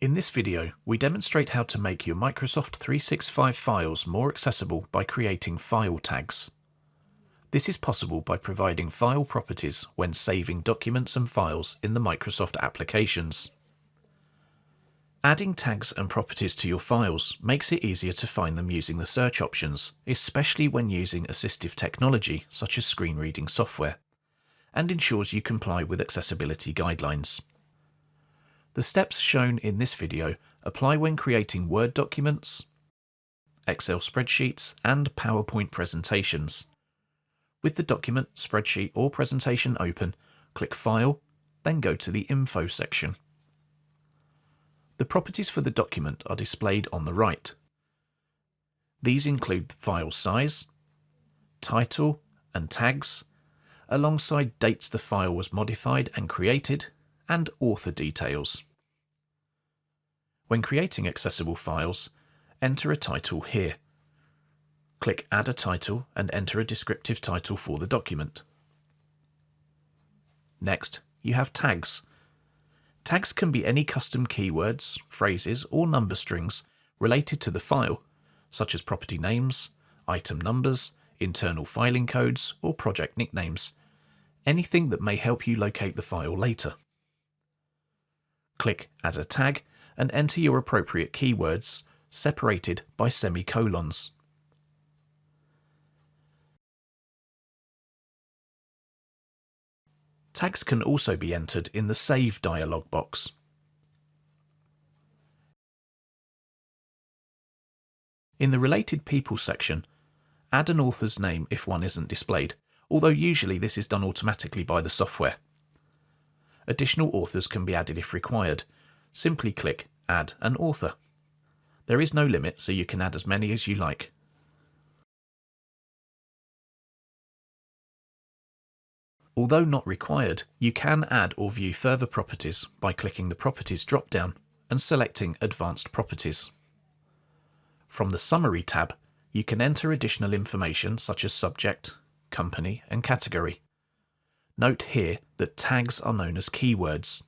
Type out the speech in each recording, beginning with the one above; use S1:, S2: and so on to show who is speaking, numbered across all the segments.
S1: In this video, we demonstrate how to make your Microsoft 365 files more accessible by creating file tags. This is possible by providing file properties when saving documents and files in the Microsoft applications. Adding tags and properties to your files makes it easier to find them using the search options, especially when using assistive technology such as screen reading software, and ensures you comply with accessibility guidelines. The steps shown in this video apply when creating Word documents, Excel spreadsheets, and PowerPoint presentations. With the document, spreadsheet, or presentation open, click File, then go to the Info section. The properties for the document are displayed on the right. These include the file size, title, and tags, alongside dates the file was modified and created, and author details. When creating accessible files, enter a title here. Click Add a Title and enter a descriptive title for the document. Next, you have tags. Tags can be any custom keywords, phrases, or number strings related to the file, such as property names, item numbers, internal filing codes, or project nicknames. Anything that may help you locate the file later. Click Add a Tag and enter your appropriate keywords, separated by semicolons. Tags can also be entered in the Save dialog box. In the Related People section, add an author's name if one isn't displayed, although usually this is done automatically by the software. Additional authors can be added if required. Simply click Add an Author. There is no limit, so you can add as many as you like. Although not required, you can add or view further properties by clicking the Properties drop-down and selecting Advanced Properties. From the Summary tab, you can enter additional information such as subject, company, and category. Note here that tags are known as keywords.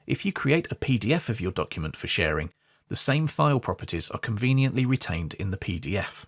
S1: If you create a PDF of your document for sharing, the same file properties are conveniently retained in the PDF.